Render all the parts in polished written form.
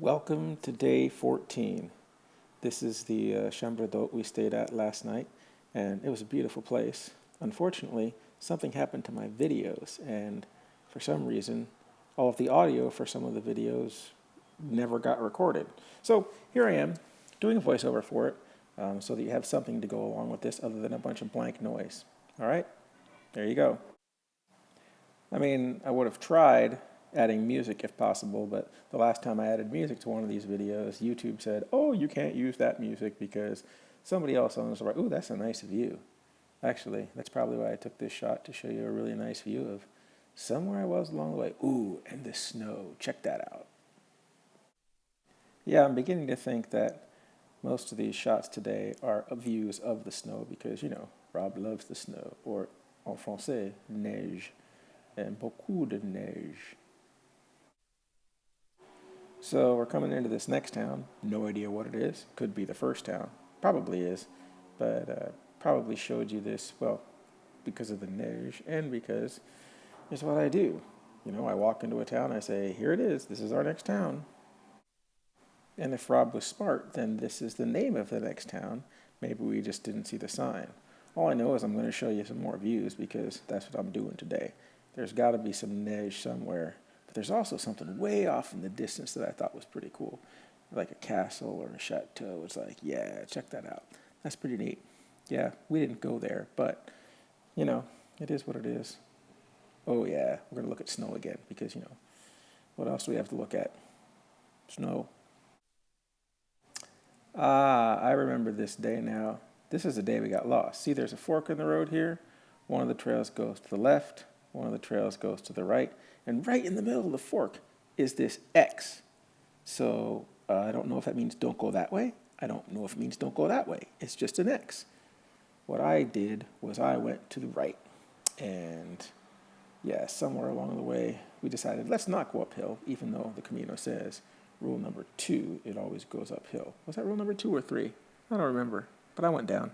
Welcome to day 14. This is the chambre d'hôte we stayed at last night, and it was a beautiful place. Unfortunately, something happened to my videos, and for some reason, all of the audio for some of the videos never got recorded. So here I am, doing a voiceover for it, so that you have something to go along with this other than a bunch of blank noise. All right? There you go. I mean, I would have tried adding music if possible, but the last time I added music to one of these videos, YouTube said, oh, you can't use that music because somebody else owns the right. Ooh, that's a nice view. Actually, that's probably why I took this shot, to show you a really nice view of somewhere I was along the way. Ooh, and the snow. Check that out. Yeah, I'm beginning to think that most of these shots today are views of the snow because, you know, Rob loves the snow, or en français, neige, and beaucoup de neige. So we're coming into this next town. No idea what it is. Could be the first town. Probably is. But probably showed you this, well, because of the neige and because it's what I do. You know, I walk into a town, I say, here it is. This is our next town. And if Rob was smart, then this is the name of the next town. Maybe we just didn't see the sign. All I know is I'm going to show you some more views because that's what I'm doing today. There's got to be some neige somewhere. But there's also something way off in the distance that I thought was pretty cool. Like a castle or a chateau. It's like, yeah, check that out. That's pretty neat. Yeah, we didn't go there, but, you know, it is what it is. Oh, yeah, we're going to look at snow again because, you know, what else do we have to look at? Snow. Ah, I remember this day now. This is the day we got lost. See, there's a fork in the road here. One of the trails goes to the left. One of the trails goes to the right. And right in the middle of the fork is this X. So I don't know if that means don't go that way. I don't know if it means don't go that way. It's just an X. What I did was I went to the right. And yeah, somewhere along the way, we decided let's not go uphill, even though the Camino says rule number 2, it always goes uphill. Was that rule number 2 or 3? I don't remember, but I went down.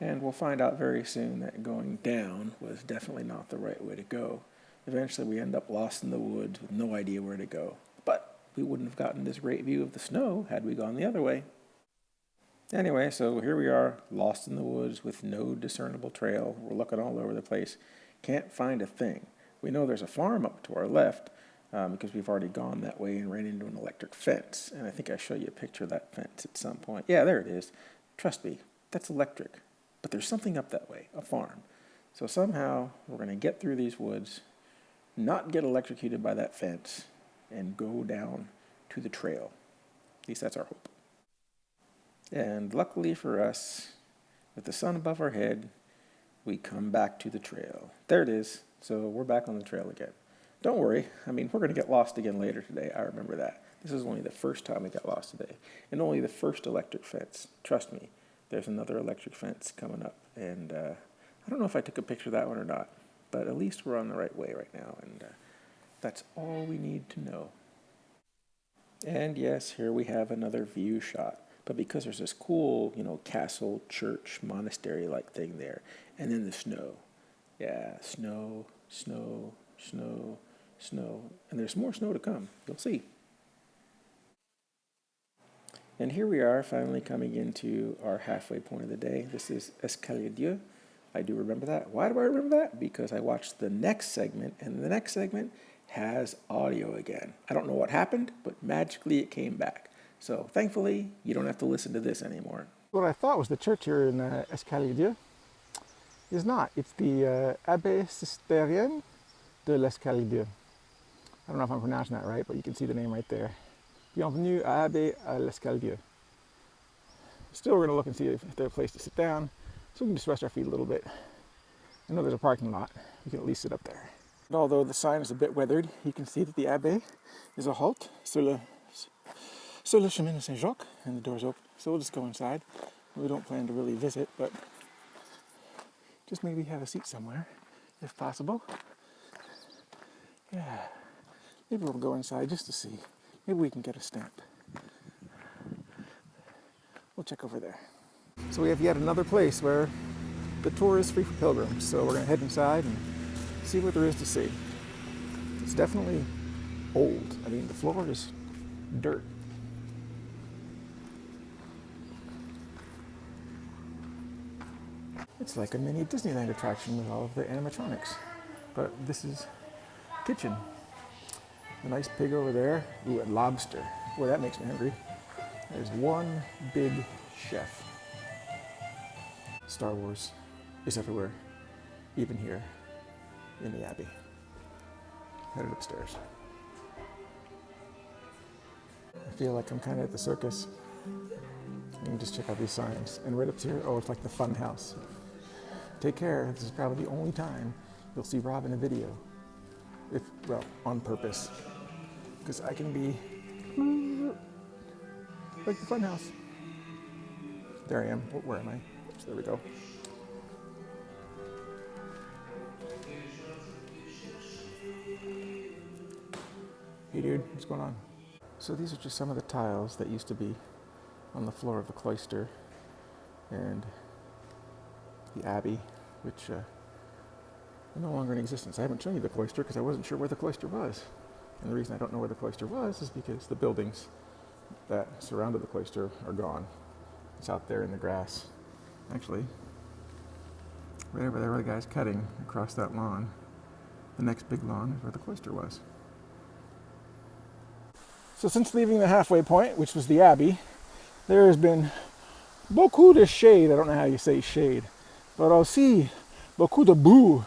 And we'll find out very soon that going down was definitely not the right way to go. Eventually we end up lost in the woods with no idea where to go. But we wouldn't have gotten this great view of the snow had we gone the other way. Anyway, so here we are, lost in the woods with no discernible trail. We're looking all over the place. Can't find a thing. We know there's a farm up to our left because we've already gone that way and ran into an electric fence. And I think I show you a picture of that fence at some point. Yeah, there it is. Trust me, that's electric. But there's something up that way, a farm. So somehow we're going to get through these woods, not get electrocuted by that fence, and go down to the trail. At least that's our hope. And luckily for us, with the sun above our head, we come back to the trail. There it is. So we're back on the trail again. Don't worry. I mean, we're going to get lost again later today. I remember that. This is only the first time we got lost today. And only the first electric fence. Trust me. There's another electric fence coming up, and I don't know if I took a picture of that one or not, but at least we're on the right way right now, and that's all we need to know. And yes, here we have another view shot, but because there's this cool, you know, castle, church, monastery-like thing there, and then the snow. Yeah, snow, snow, snow, snow, and there's more snow to come. You'll see. And here we are, finally coming into our halfway point of the day. This is Escalier Dieu. I do remember that. Why do I remember that? Because I watched the next segment, and the next segment has audio again. I don't know what happened, but magically it came back. So thankfully, you don't have to listen to this anymore. What I thought was the church here in Escalier Dieu is not. It's the Abbé Cistercienne de l'Escalier Dieu. I don't know if I'm pronouncing that right, but you can see the name right there. Bienvenue à Abbé à l'Escalier. Still, we're going to look and see if there's a place to sit down, so we can just rest our feet a little bit. I know there's a parking lot. We can at least sit up there. And although the sign is a bit weathered, you can see that the Abbé is a halt sur le chemin de Saint-Jacques, and the door's open. So we'll just go inside. We don't plan to really visit, but just maybe have a seat somewhere, if possible. Yeah, maybe we'll go inside just to see. Maybe we can get a stamp. We'll check over there. So we have yet another place where the tour is free for pilgrims. So we're going to head inside and see what there is to see. It's definitely old. I mean, the floor is dirt. It's like a mini Disneyland attraction with all of the animatronics. But this is kitchen. A nice pig over there. Ooh, and lobster. Boy, that makes me hungry. There's one big chef. Star Wars is everywhere, even here in the Abbey. Headed upstairs. I feel like I'm kind of at the circus. You can just check out these signs. And right up here, oh, it's like the fun house. Take care, this is probably the only time you'll see Rob in a video. If, well, on purpose. Because I can be like the fun house. There I am. Where am I? So there we go. Hey dude, what's going on? So these are just some of the tiles that used to be on the floor of the cloister and the Abbey, which are no longer in existence. I haven't shown you the cloister because I wasn't sure where the cloister was. And the reason I don't know where the cloister was is because the buildings that surrounded the cloister are gone. It's out there in the grass. Actually, right over there where the guy's cutting across that lawn, the next big lawn is where the cloister was. So since leaving the halfway point, which was the Abbey, there has been beaucoup de shade. I don't know how you say shade, but aussi beaucoup de boue.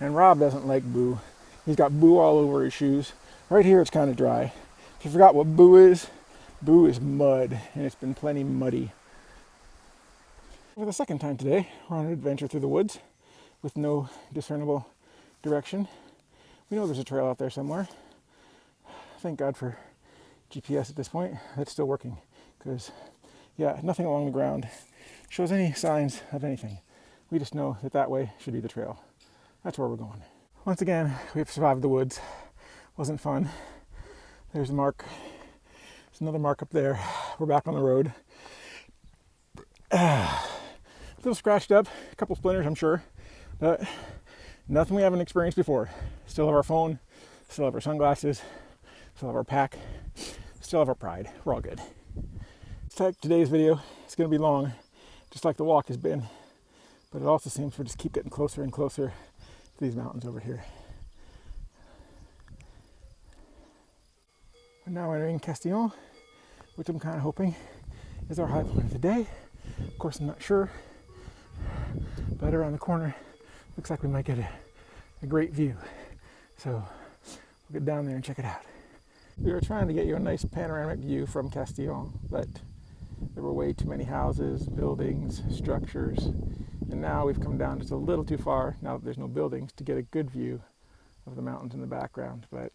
And Rob doesn't like boue. He's got boue all over his shoes. Right here it's kind of dry. If you forgot what boue is mud, and it's been plenty muddy. For the second time today, we're on an adventure through the woods with no discernible direction. We know there's a trail out there somewhere. Thank God for GPS at this point. That's still working because, yeah, nothing along the ground shows any signs of anything. We just know that that way should be the trail. That's where we're going. Once again, we've survived the woods. Wasn't fun. There's a mark. There's another mark up there. We're back on the road. A little scratched up, a couple splinters, I'm sure, but nothing we haven't experienced before. Still have our phone, still have our sunglasses, still have our pack, still have our pride. We're all good. Today's video is going to be long, just like the walk has been, but it also seems we just keep getting closer and closer to these mountains over here. We're now entering Castillon, which I'm kind of hoping is our high point of the day. Of course, I'm not sure, but around the corner, looks like we might get a great view. So we'll get down there and check it out. We were trying to get you a nice panoramic view from Castillon, but there were way too many houses, buildings, structures, and now we've come down just a little too far, now that there's no buildings, to get a good view of the mountains in the background, but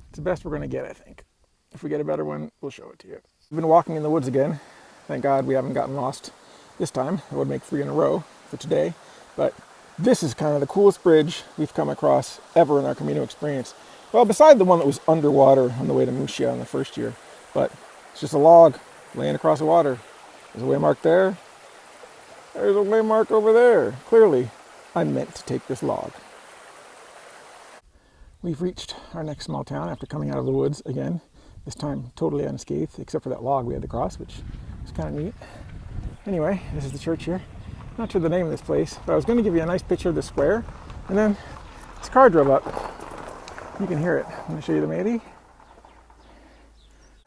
it's the best we're going to get, I think. If we get a better one, we'll show it to you. We've been walking in the woods again. Thank God we haven't gotten lost this time. I would make 3 in a row for today, but this is kind of the coolest bridge we've come across ever in our Camino experience. Well, beside the one that was underwater on the way to Murcia on the first year, but it's just a log laying across the water. There's a waymark there. There's a waymark over there. Clearly, I meant to take this log. We've reached our next small town after coming out of the woods again, this time totally unscathed, except for that log we had to cross, which is kind of neat. Anyway, this is the church here. Not sure the name of this place, but I was going to give you a nice picture of the square, and then this car drove up. You can hear it. I'm going to show you the lady.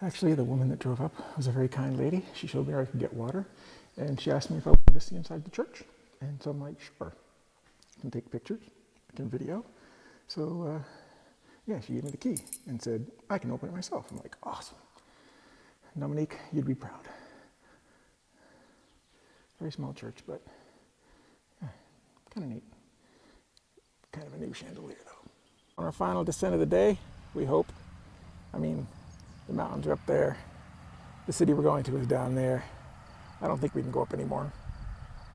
Actually, the woman that drove up was a very kind lady. She showed me where I could get water, and she asked me if I wanted to see inside the church. And so I'm like, sure. I can take pictures, I can video. So, yeah, she gave me the key and said, I can open it myself. I'm like, awesome. Dominique, you'd be proud. Very small church, but yeah, kind of neat. Kind of a new chandelier, though. On our final descent of the day, we hope. I mean, the mountains are up there. The city we're going to is down there. I don't think we can go up anymore.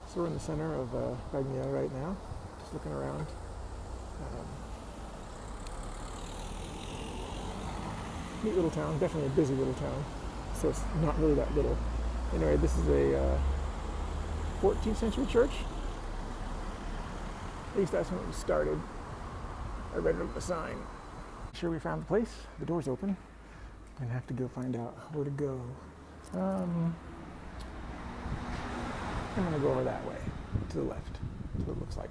So we're in the center of Bagnères right now, just looking around. Neat little town, definitely a busy little town. So it's not really that little. Anyway, this is a 14th century church. At least that's when it was started. I read it on the sign. Sure, we found the place. The door's open. Gonna have to go find out where to go. I'm gonna go over that way, to the left. That's what it looks like.